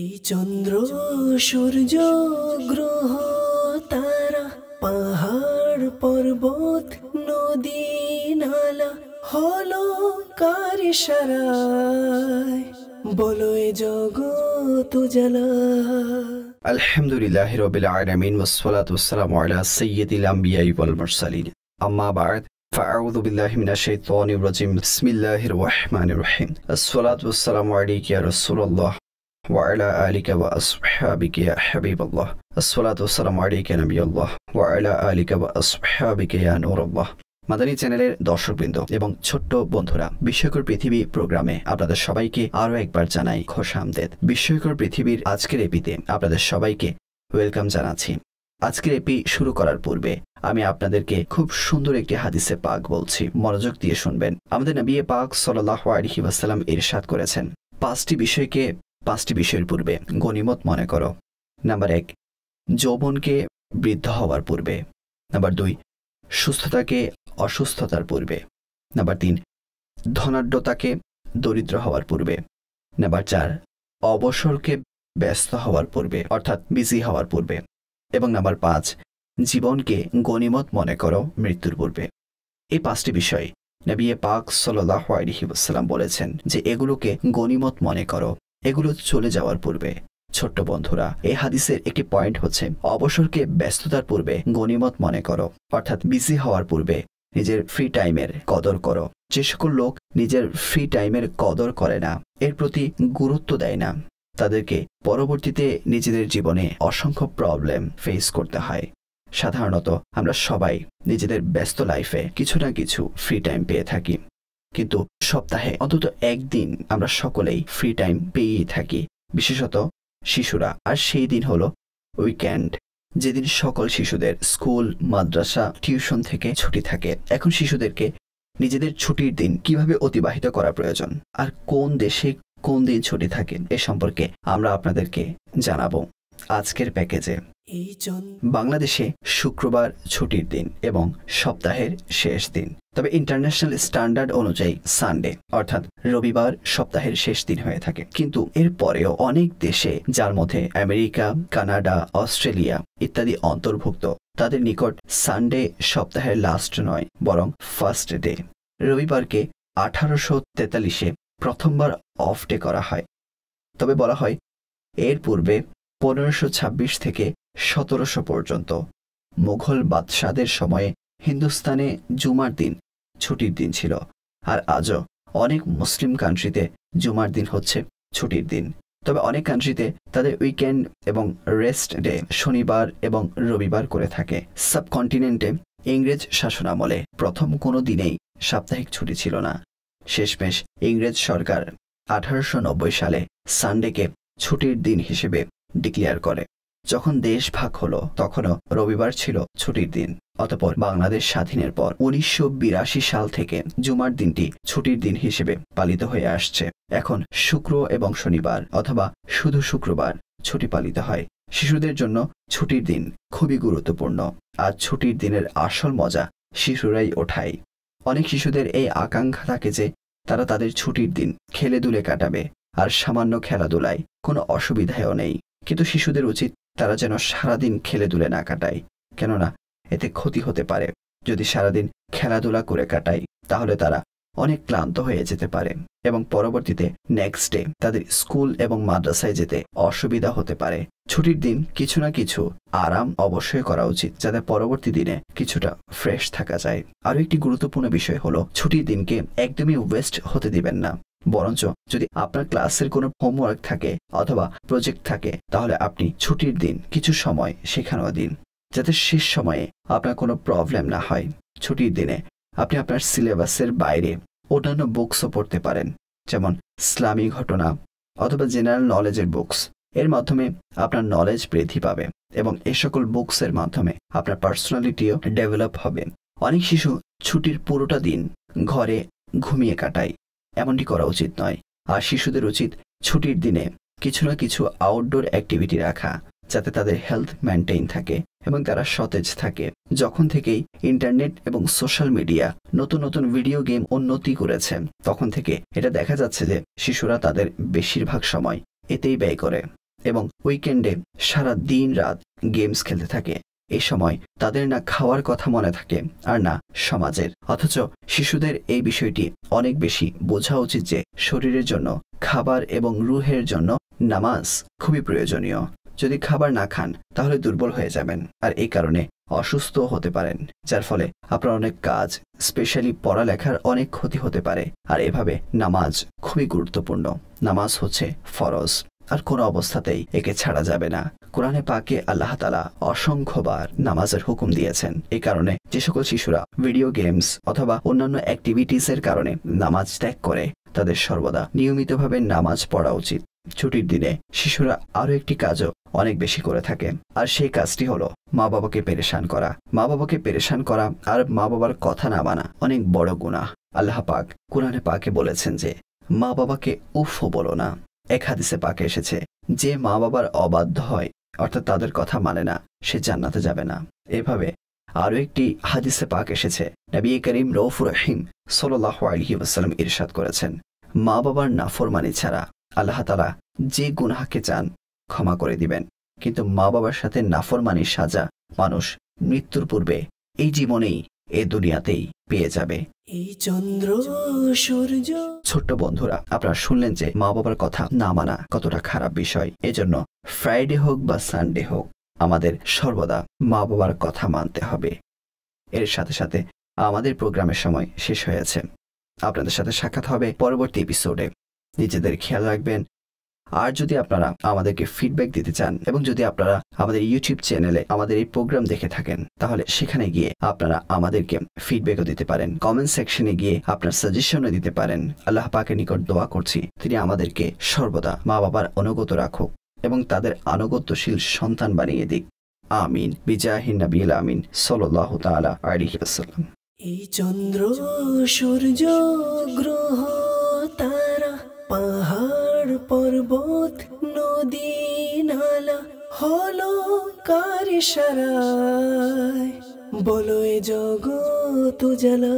এই চন্দ্র সূর্য গ্রহ তারা পাহাড় পর্বত নদী নালা হলো কার ইশারায়, বলো এ জগৎ উজালা। আলহামদুলিল্লাহি রাব্বিল আলামিন ওয়াসসালাতু ওয়াসসালামু আলা সাইয়্যিদিল আমবিয়াই ওয়াল মুরসালিন। আম্মা বা'দ, ফাআউযু বিল্লাহি মিনাশ শাইতানির রাজিম। বিসমিল্লাহির রহমানির রহিম। আসসালাতু ওয়াসসালামু আলাইকা ইয়া রাসূলুল্লাহ ওয়া আলা আলিকা ওয়া আসহাবিকা ইয়া হাবিবাল্লাহ। আসসালাতু ওয়াসসালামু আলাইকা নবিয়াল্লাহ ওয়া আলা আলিকা ওয়া আসহাবিকা ইয়া নূরাল্লাহ। মাদানী চ্যানেলের দর্শকবৃন্দ এবং ছোট্ট বন্ধুরা, বিস্ময়কর পৃথিবী প্রোগ্রামে আপনাদের সবাইকে আরও একবার জানাই খোশামদেদ। বিস্ময়কর পৃথিবীর আজকের এপিতে আপনাদের সবাইকে ওয়েলকাম জানাচ্ছি। আজকের এপি শুরু করার পূর্বে আমি আপনাদেরকে খুব সুন্দর একটি হাদিসে পাক বলছি, মনোযোগ দিয়ে শুনবেন। আমাদের নবী পাক সাল্লাল্লাহু আলাইহি ওয়াসাল্লাম ইরশাদ করেছেন, পাঁচটি বিষয়কে পাঁচটি বিষয়ের পূর্বে গনিমত মনে করো। নাম্বার 1, যৌবনকে বৃদ্ধ হওয়ার পূর্বে। নাম্বার 2, সুস্থতাকে অসুস্থতার পূর্বে। নাম্বার 3, ধনাঢ্যতাকে দরিদ্র হওয়ার পূর্বে। নাম্বার 4, অবসরকে ব্যস্ত হওয়ার পূর্বে, অর্থাৎ বিজি হওয়ার পূর্বে। এবং নাম্বার 5, জীবনকে গনিমত মনে করো মৃত্যুর পূর্বে। এই পাঁচটি বিষয় নবী পাক সাল্লাল্লাহু আলাইহি ওয়াসাল্লাম বলেছেন যে এগুলোকে গনিমত মনে করো, এগুলো চলে যাওয়ার পূর্বে। ছোট্ট বন্ধুরা, এই হাদিসের একটি পয়েন্ট হচ্ছে অবসরকে ব্যস্ততার পূর্বে গনিমত মনে করো, অর্থাৎ বিজি হওয়ার পূর্বে নিজের ফ্রি টাইমের কদর করো। যে সকল লোক নিজের ফ্রি টাইমের কদর করে না, এর প্রতি গুরুত্ব দেয় না, তাদেরকে পরবর্তীতে নিজেদের জীবনে অসংখ্য প্রবলেম ফেস করতে হয়। সাধারণত আমরা সবাই নিজেদের ব্যস্ত লাইফে কিছু না কিছু ফ্রি টাইম পেয়ে থাকি, কিন্তু সপ্তাহে অন্তত একদিন আমরা সকলেই ফ্রি টাইম পেয়েই থাকি, বিশেষত শিশুরা। আর সেই দিন হলো উইকেন্ড, যেদিন সকল শিশুদের স্কুল, মাদ্রাসা, টিউশন থেকে ছুটি থাকে। এখন শিশুদেরকে নিজেদের ছুটির দিন কিভাবে অতিবাহিত করা প্রয়োজন আর কোন দেশে কোন দিন ছুটি থাকে এ সম্পর্কে আমরা আপনাদেরকে জানাবো আজকের প্যাকেজে। বাংলাদেশে শুক্রবার ছুটির দিন এবং সপ্তাহের শেষ দিন, তবে ইন্টারন্যাশনাল স্ট্যান্ডার্ড অনুযায়ী সানডে অর্থাৎ রবিবার সপ্তাহের শেষ দিন হয়ে থাকে। কিন্তু এর পরেও অনেক দেশে, যার মধ্যে আমেরিকা, কানাডা, অস্ট্রেলিয়া ইত্যাদি অন্তর্ভুক্ত, তাদের নিকট সানডে সপ্তাহের লাস্ট নয় বরং ফার্স্ট ডে। রবিবারকে 1843-এ প্রথমবার অফ ডে করা হয়। তবে বলা হয় এর পূর্বে 1526 থেকে 1700 পর্যন্ত মুঘল বাদশাদের সময়ে হিন্দুস্তানে জুমার দিন ছুটির দিন ছিল। আর আজও অনেক মুসলিম কান্ট্রিতে জুমার দিন হচ্ছে ছুটির দিন। তবে অনেক কান্ট্রিতে তাদের উইকেন্ড এবং রেস্ট ডে শনিবার এবং রবিবার করে থাকে। সাবকন্টিনেন্টে ইংরেজ শাসনামলে প্রথম কোনো দিনেই সাপ্তাহিক ছুটি ছিল না। শেষমেশ ইংরেজ সরকার 1890 সালে সানডেকে ছুটির দিন হিসেবে ডিক্লেয়ার করে। যখন দেশ ভাগ হলো তখনও রবিবার ছিল ছুটির দিন। অতঃপর বাংলাদেশ স্বাধীনের পর 1982 সাল থেকে জুমার দিনটি ছুটির দিন হিসেবে পালিত হয়ে আসছে। এখন শুক্র এবং শনিবার অথবা শুধু শুক্রবার ছুটি পালিত হয়। শিশুদের জন্য ছুটির দিন খুবই গুরুত্বপূর্ণ। আর ছুটির দিনের আসল মজা শিশুরাই ওঠায়। অনেক শিশুদের এই আকাঙ্ক্ষা থাকে যে তারা তাদের ছুটির দিন খেলে দুলে কাটাবে, আর সামান্য খেলাধুলায় কোনো অসুবিধাও নেই। কিন্তু শিশুদের উচিত তারা যেন সারাদিন খেলে দুলে না কাটায়, কেননা এতে ক্ষতি হতে পারে। যদি সারাদিন খেলাধুলা করে কাটায় তাহলে তারা অনেক ক্লান্ত হয়ে যেতে পারে এবং পরবর্তীতে নেক্সট ডে তাদের স্কুল এবং মাদ্রাসায় যেতে অসুবিধা হতে পারে। ছুটির দিন কিছু না কিছু আরাম অবশ্যই করা উচিত, যাতে পরবর্তী দিনে কিছুটা ফ্রেশ থাকা যায়। আরও একটি গুরুত্বপূর্ণ বিষয় হলো ছুটির দিনকে একদমই ওয়েস্ট হতে দিবেন না। বরঞ্চ যদি আপনার ক্লাসের কোনো হোমওয়ার্ক থাকে অথবা প্রজেক্ট থাকে, তাহলে আপনি ছুটির দিন কিছু সময় সেখানেও দিন, যাতে শেষ সময়ে আপনার কোনো প্রবলেম না হয়। ছুটির দিনে আপনি আপনার সিলেবাসের বাইরে অন্যান্য বুকসও পড়তে পারেন, যেমন ইসলামী ঘটনা অথবা জেনারেল নলেজের বুকস। এর মাধ্যমে আপনার নলেজ বৃদ্ধি পাবে এবং এ সকল বুকসের মাধ্যমে আপনার পার্সোনালিটিও ডেভেলপ হবে। অনেক শিশু ছুটির পুরোটা দিন ঘরে ঘুমিয়ে কাটায়, এমনটি করা উচিত নয়। আর শিশুদের উচিত ছুটির দিনে কিছু না কিছু আউটডোর অ্যাক্টিভিটি রাখা, যাতে তাদের হেলথ মেনটেইন থাকে এবং তারা সতেজ থাকে। যখন থেকেই ইন্টারনেট এবং সোশ্যাল মিডিয়া নতুন নতুন ভিডিও গেম উন্নতি করেছে, তখন থেকে এটা দেখা যাচ্ছে যে শিশুরা তাদের বেশিরভাগ সময় এতেই ব্যয় করে। এবং উইকেন্ডে সারা দিন রাত গেমস খেলতে থাকে। এই সময় তাদের না খাওয়ার কথা মনে থাকে আর না সমাজের। অথচ শিশুদের এই বিষয়টি অনেক বেশি বোঝা উচিত যে শরীরের জন্য খাবার এবং রুহের জন্য নামাজ খুবই প্রয়োজনীয়। যদি খাবার না খান তাহলে দুর্বল হয়ে যাবেন আর এই কারণে অসুস্থ হতে পারেন, যার ফলে আপনার অনেক কাজ স্পেশালি পড়ালেখার অনেক ক্ষতি হতে পারে। আর এভাবে নামাজ খুবই গুরুত্বপূর্ণ। নামাজ হচ্ছে ফরজ আর কোনো অবস্থাতেই একে ছাড়া যাবে না। কোরআনে পাকে আল্লাহ তাআলা অসংখ্যবার নামাজের হুকুম দিয়েছেন। এই কারণে যে সকল শিশুরা ভিডিও গেমস অথবা অন্যান্য অ্যাক্টিভিটিসের কারণে নামাজ ত্যাগ করে তাদের সর্বদা নিয়মিতভাবে নামাজ পড়া উচিত। ছুটির দিনে শিশুরা আরো একটি কাজও অনেক বেশি করে থাকে, আর সেই কাজটি হলো মা বাবাকে পেরেশান করা। মা বাবাকে পেরেশান করা আর মা বাবার কথা না মানা অনেক বড় গুনাহ। আল্লাহ পাক কোরআনে পাকে বলেছেন যে মা বাবাকে উফও বলো না। এক হাদিসে পাকে এসেছে যে মা বাবার অবাধ্য হয় অর্থাৎ তাদের কথা মানে না, সে জান্নাতে যাবে না। এভাবে আরো একটি হাদিসে পাক এসেছে, নবী করিম রউফুর রহিম সাল্লাল্লাহু আলাইহি ওয়াসাল্লাম ইরশাদ করেছেন, মা বাবার নাফরমানি ছাড়া আল্লাহ তাআলা যে গুনাহকে চান ক্ষমা করে দিবেন, কিন্তু মা বাবার সাথে নাফরমানির সাজা মানুষ মৃত্যুর পূর্বে এই জীবনেই এ দুনিয়াতেই পেয়ে যাবে। এই চন্দ্র সূর্য। ছোট্ট বন্ধুরা, আপনারা শুনলেন যে মা বাবার কথা না মানা কতটা খারাপ বিষয়। এজন্য ফ্রাইডে হোক বা সানডে হোক আমাদের সর্বদা মা বাবার কথা মানতে হবে। এর সাথে সাথে আমাদের প্রোগ্রামের সময় শেষ হয়েছে। আপনাদের সাথে সাক্ষাৎ হবে পরবর্তী এপিসোডে। নিজেদের খেয়াল রাখবেন। আর যদি আপনারা আমাদেরকে ফিডব্যাক দিতে চান এবং যদি আপনারা আমাদের ইউটিউব চ্যানেলে আমাদের এই প্রোগ্রাম দেখে থাকেন, তাহলে সেখানে গিয়ে আপনারা আমাদেরকে ফিডব্যাকও দিতে পারেন। কমেন্ট সেকশনে গিয়ে আপনার সাজেশনও দিতে পারেন। আল্লাহ পাকের নিকট দোয়া করছি তিনি আমাদেরকে সর্বদা মা বাবার অনুগত রাখুক এবং তাদের আনুগত্যশীল সন্তান বানিয়ে দিক। আমিন বিজাহিন নবিয়্যিল আমিন সাল্লাল্লাহু তাআলা আলাইহি ওয়াসাল্লাম। এই চন্দ্র সূর্য গ্রহ তারা পাহাড় পর্বত নদী নালা হলো কার ইশারায়, বলো এ জগৎ উজালা।